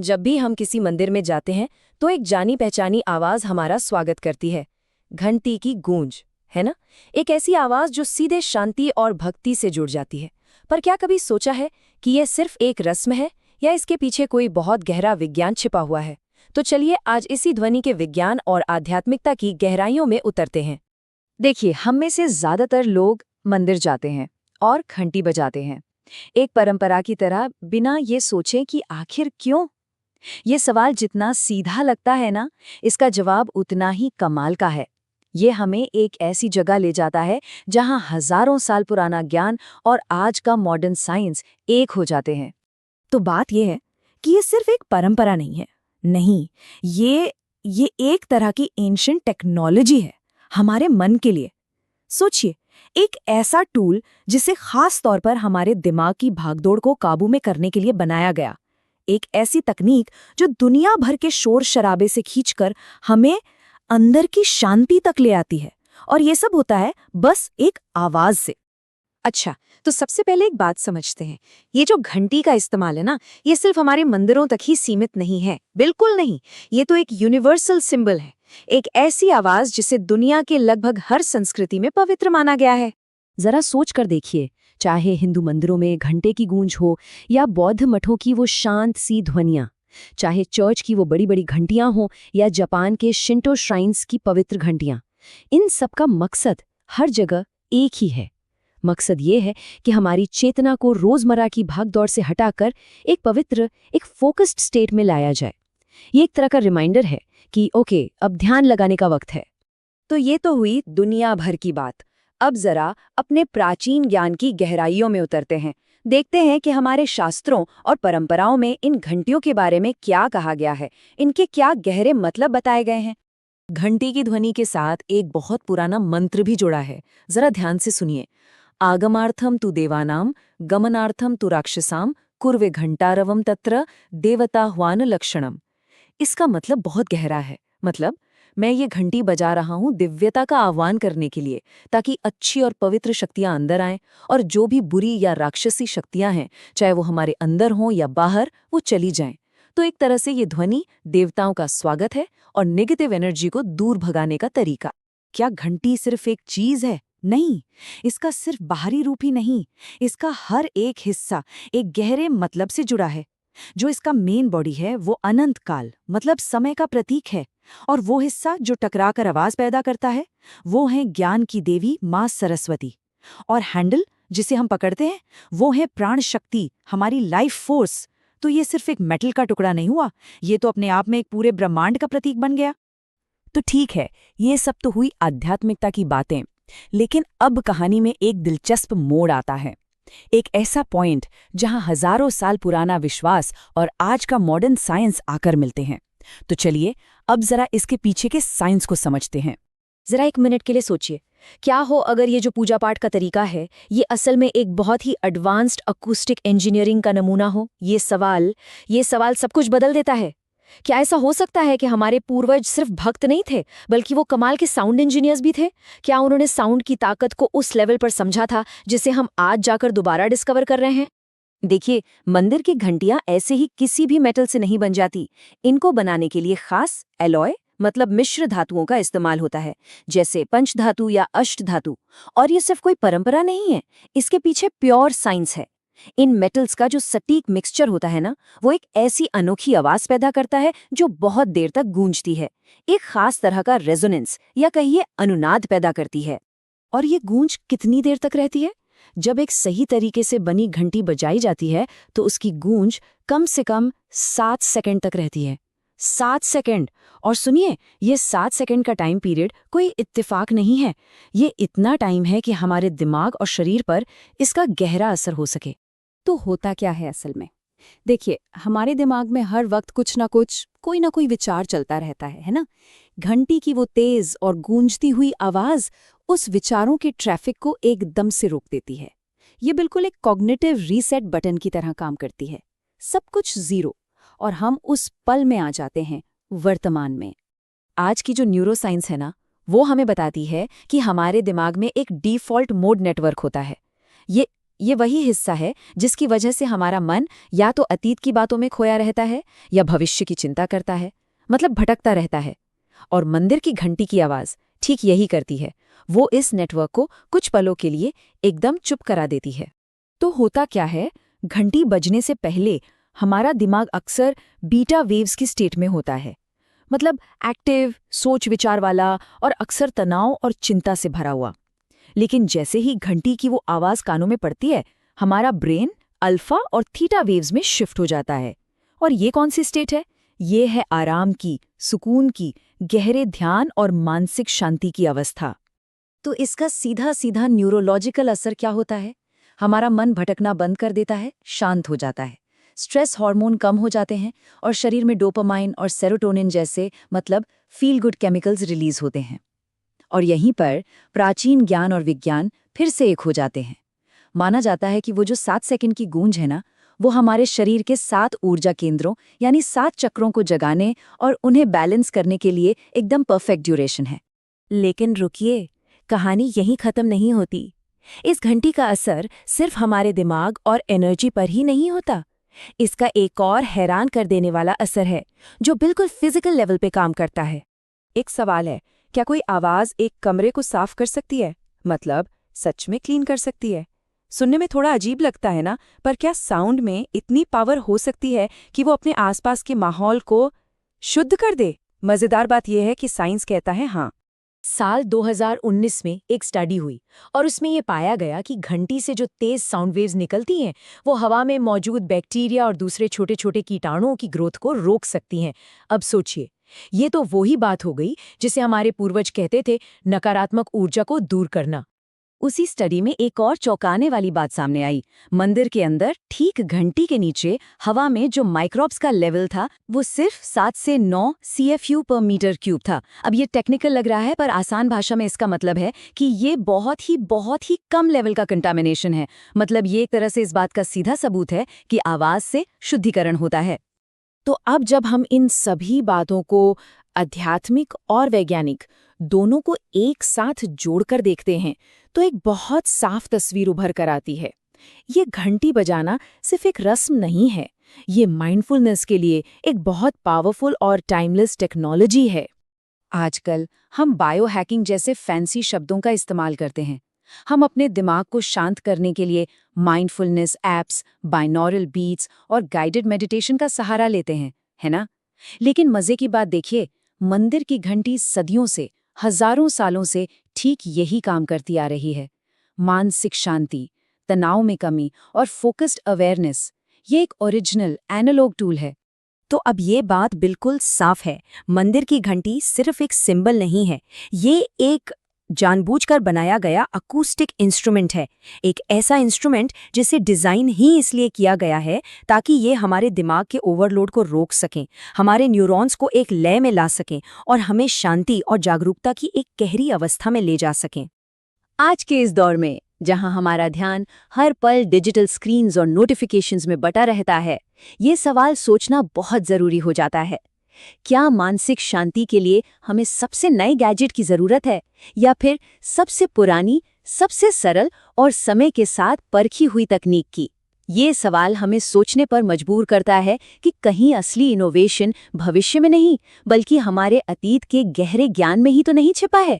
जब भी हम किसी मंदिर में जाते हैं तो एक जानी पहचानी आवाज हमारा स्वागत करती है, घंटी की गूंज, है ना? एक ऐसी आवाज जो सीधे शांति और भक्ति से जुड़ जाती है। पर क्या कभी सोचा है कि यह सिर्फ एक रस्म है या इसके पीछे कोई बहुत गहरा विज्ञान छिपा हुआ है? तो चलिए आज इसी ध्वनि के विज्ञान और आध्यात्मिकता की गहराइयों में उतरते हैं। देखिए, हम में से ज्यादातर लोग मंदिर जाते हैं और घंटी बजाते हैं, एक परंपरा की तरह, बिना ये सोचे कि आखिर क्यों। ये सवाल जितना सीधा लगता है ना, इसका जवाब उतना ही कमाल का है। ये हमें एक ऐसी जगह ले जाता है जहां हजारों साल पुराना ज्ञान और आज का मॉडर्न साइंस एक हो जाते हैं। तो बात यह है कि ये सिर्फ एक परंपरा नहीं है। नहीं, ये एक तरह की एंशिएंट टेक्नोलॉजी है हमारे मन के लिए। सोचिए, एक ऐसा टूल जिसे खास तौर पर हमारे दिमाग की भागदौड़ को काबू में करने के लिए बनाया गया। एक ऐसी तकनीक जो दुनिया भर के शोर शराबे से खींचकर हमें अंदर की शांति तक ले आती है। और ये सब होता है बस एक आवाज से। अच्छा, तो सबसे पहले एक बात समझते हैं। ये जो घंटी का इस्तेमाल है ना, ये सिर्फ हमारे मंदिरों तक ही सीमित नहीं है, बिल्कुल नहीं। ये तो एक यूनिवर्सल सिंबल है, एक ऐसी आवाज जिसे दुनिया के लगभग हर संस्कृति में पवित्र माना गया है। जरा सोच कर देखिए, चाहे हिंदू मंदिरों में घंटे की गूंज हो या बौद्ध मठों की वो शांत सी ध्वनियां, चाहे चर्च की वो बड़ी बड़ी घंटियां हो या जापान के शिंटो श्राइन्स की पवित्र घंटियां, इन सब का मकसद हर जगह एक ही है। मकसद ये है कि हमारी चेतना को रोजमर्रा की भागदौड़ से हटाकर एक पवित्र, एक फोकस्ड स्टेट में लाया जाए। ये एक तरह का रिमाइंडर है कि ओके, अब ध्यान लगाने का वक्त है। तो ये तो हुई दुनिया भर की बात। अब जरा अपने प्राचीन ज्ञान की गहराइयों में उतरते हैं। देखते हैं कि हमारे शास्त्रों और परंपराओं में इन घंटियों के बारे में क्या कहा गया है, इनके क्या गहरे मतलब बताए गए हैं। घंटी की ध्वनि के साथ एक बहुत पुराना मंत्र भी जुड़ा है, जरा ध्यान से सुनिए। आगमार्थम तु देवानाम, गमनार्थम तु राक्षसाम, कुर्वे घंटारवम तत्र देवताह्वान लक्षणम। इसका मतलब बहुत गहरा है। मतलब, मैं ये घंटी बजा रहा हूँ दिव्यता का आह्वान करने के लिए, ताकि अच्छी और पवित्र शक्तियां अंदर आएं और जो भी बुरी या राक्षसी शक्तियां हैं, चाहे वो हमारे अंदर हों या बाहर, वो चली जाएं। तो एक तरह से ये ध्वनि देवताओं का स्वागत है और नेगेटिव एनर्जी को दूर भगाने का तरीका। क्या घंटी सिर्फ एक चीज है? नहीं, इसका सिर्फ बाहरी रूप ही नहीं, इसका हर एक हिस्सा एक गहरे मतलब से जुड़ा है। जो इसका मेन बॉडी है वो अनंत काल, मतलब समय का प्रतीक है। और वो हिस्सा जो टकरा कर आवाज पैदा करता है, वो है ज्ञान की देवी माँ सरस्वती। और हैंडल जिसे हम पकड़ते हैं, वो है प्राण शक्ति, हमारी लाइफ फोर्स। तो ये सिर्फ एक मेटल का टुकड़ा नहीं हुआ, ये तो अपने आप में एक पूरे ब्रह्मांड का प्रतीक बन गया। तो ठीक है, ये सब तो हुई आध्यात्मिकता की बातें, लेकिन अब कहानी में एक दिलचस्प मोड़ आता है। एक ऐसा पॉइंट जहां हजारों साल पुराना विश्वास और आज का मॉडर्न साइंस आकर मिलते हैं। तो चलिए अब जरा इसके पीछे के साइंस को समझते हैं। जरा एक मिनट के लिए सोचिए, क्या हो अगर ये जो पूजा पाठ का तरीका है, ये असल में एक बहुत ही एडवांस्ड अकूस्टिक इंजीनियरिंग का नमूना हो। ये सवाल सब कुछ बदल देता है। क्या ऐसा हो सकता है कि हमारे पूर्वज सिर्फ भक्त नहीं थे, बल्कि वो कमाल के साउंड इंजीनियर्स भी थे? क्या उन्होंने साउंड की ताकत को उस लेवल पर समझा था जिसे हम आज जाकर दोबारा डिस्कवर कर रहे हैं? देखिए, मंदिर की घंटियां ऐसे ही किसी भी मेटल से नहीं बन जाती। इनको बनाने के लिए खास एलॉय, मतलब मिश्र धातुओं का इस्तेमाल होता है, जैसे पंचधातु या अष्टधातु। और ये सिर्फ कोई परंपरा नहीं है, इसके पीछे प्योर साइंस है। इन मेटल्स का जो सटीक मिक्सचर होता है ना, वो एक ऐसी अनोखी आवाज पैदा करता है जो बहुत देर तक गूंजती है, एक खास तरह का रेजोनेंस या कहिए अनुनाद पैदा करती है। और ये गूंज कितनी देर तक रहती है? जब एक सही तरीके से बनी घंटी बजाई जाती है तो उसकी गूंज कम से कम 7 सेकंड तक रहती है। 7 सेकंड! और सुनिए, ये 7 सेकंड का टाइम पीरियड कोई इत्तेफाक नहीं है। ये इतना टाइम है कि हमारे दिमाग और शरीर पर इसका गहरा असर हो सके। तो होता क्या है असल में? देखिए, हमारे दिमाग में हर वक्त कुछ ना कुछ, कोई ना कोई विचार चलता रहता है ना? घंटी की वो तेज और गूंजती हुई आवाज उस विचारों के ट्रैफिक को एकदम से रोक देती है। ये बिल्कुल एक कॉग्निटिव रीसेट बटन की तरह काम करती है। सब कुछ जीरो, और हम उस पल में आ जाते हैं, वर्तमान में। आज की जो न्यूरोसाइंस है ना, वो हमें बताती है कि हमारे दिमाग में एक डिफ़ॉल्ट मोड नेटवर्क होता है। ये ये वही हिस्सा है जिसकी वजह से हमारा मन या तो अतीत की बातों में खोया रहता है या भविष्य की चिंता करता है, मतलब भटकता रहता है। और मंदिर की घंटी की आवाज़ ठीक यही करती है, वो इस नेटवर्क को कुछ पलों के लिए एकदम चुप करा देती है। तो होता क्या है, घंटी बजने से पहले हमारा दिमाग अक्सर बीटा वेव्स की स्टेट में होता है, मतलब एक्टिव, सोच विचार वाला और अक्सर तनाव और चिंता से भरा हुआ। लेकिन जैसे ही घंटी की वो आवाज़ कानों में पड़ती है, हमारा ब्रेन अल्फा और थीटा वेव्स में शिफ्ट हो जाता है। और ये कौन सी स्टेट है? ये है आराम की, सुकून की, गहरे ध्यान और मानसिक शांति की अवस्था। तो इसका सीधा सीधा न्यूरोलॉजिकल असर क्या होता है? हमारा मन भटकना बंद कर देता है, शांत हो जाता है, स्ट्रेस हार्मोन कम हो जाते हैं और शरीर में डोपामाइन और सेरोटोनिन जैसे मतलब फील गुड केमिकल्स रिलीज होते हैं। और यहीं पर प्राचीन ज्ञान और विज्ञान फिर से एक हो जाते हैं। माना जाता है कि वो जो 7 सेकंड की गूंज है ना, वो हमारे शरीर के 7 ऊर्जा केंद्रों यानी 7 चक्रों को जगाने और उन्हें बैलेंस करने के लिए एकदम परफेक्ट ड्यूरेशन है। लेकिन रुकिए, कहानी यहीं खत्म नहीं होती। इस घंटी का असर सिर्फ हमारे दिमाग और एनर्जी पर ही नहीं होता। इसका एक और हैरान कर देने वाला असर है जो बिल्कुल फिजिकल लेवल पे काम करता है। एक सवाल है, क्या कोई आवाज़ एक कमरे को साफ कर सकती है? मतलब सच में क्लीन कर सकती है? सुनने में थोड़ा अजीब लगता है ना, पर क्या साउंड में इतनी पावर हो सकती है कि वो अपने आसपास के माहौल को शुद्ध कर दे? मज़ेदार बात यह है कि साइंस कहता है हाँ। साल 2019 में एक स्टडी हुई और उसमें ये पाया गया कि घंटी से जो तेज साउंड वेव्स निकलती हैं वो हवा में मौजूद बैक्टीरिया और दूसरे छोटे छोटे कीटाणुओं की ग्रोथ को रोक सकती हैं। अब सोचिए, ये तो वही बात हो गई जिसे हमारे पूर्वज कहते थे, नकारात्मक ऊर्जा को दूर करना। उसी स्टडी में एक और चौंकाने वाली बात सामने आई। मंदिर के अंदर ठीक घंटी के नीचे हवा में जो माइक्रोब्स का लेवल था वो सिर्फ 7 से 9 CFU पर मीटर क्यूब था। अब ये टेक्निकल लग रहा है, पर आसान भाषा में इसका मतलब है कि ये बहुत ही कम लेवल का कंटामिनेशन है। मतलब ये एक तरह से इस बात का सीधा सबूत है कि आवाज से शुद्धिकरण होता है। तो अब जब हम इन सभी बातों को, आध्यात्मिक और वैज्ञानिक दोनों को एक साथ जोड़कर देखते हैं, तो एक बहुत साफ तस्वीर उभर कर आती है। ये घंटी बजाना सिर्फ एक रस्म नहीं है, ये माइंडफुलनेस के लिए एक बहुत पावरफुल और टाइमलेस टेक्नोलॉजी है। आजकल हम बायो हैकिंग जैसे फैंसी शब्दों का इस्तेमाल करते हैं। हम अपने दिमाग को शांत करने के लिए माइंडफुलनेस एप्स, बाइनॉरल बीट्स और गाइडेड मेडिटेशन का सहारा लेते हैं, है ना? लेकिन मजे की बात देखिए, मंदिर की घंटी सदियों से, हजारों सालों से ठीक यही काम करती आ रही है। मानसिक शांति, तनाव में कमी और फोकस्ड अवेयरनेस, ये एक ओरिजिनल एनालॉग टूल है। तो अब ये बात बिल्कुल साफ है, मंदिर की घंटी सिर्फ एक सिंबल नहीं है, ये एक जानबूझकर बनाया गया अकूस्टिक इंस्ट्रूमेंट है। एक ऐसा इंस्ट्रूमेंट जिसे डिज़ाइन ही इसलिए किया गया है ताकि ये हमारे दिमाग के ओवरलोड को रोक सकें, हमारे न्यूरॉन्स को एक लय में ला सकें और हमें शांति और जागरूकता की एक गहरी अवस्था में ले जा सकें। आज के इस दौर में जहां हमारा ध्यान हर पल डिजिटल स्क्रीन्स और नोटिफिकेशंस में बटा रहता है, ये सवाल सोचना बहुत ज़रूरी हो जाता है। क्या मानसिक शांति के लिए हमें सबसे नए गैजेट की ज़रूरत है, या फिर सबसे पुरानी, सबसे सरल और समय के साथ परखी हुई तकनीक की? ये सवाल हमें सोचने पर मजबूर करता है कि कहीं असली इनोवेशन भविष्य में नहीं, बल्कि हमारे अतीत के गहरे ज्ञान में ही तो नहीं छिपा है।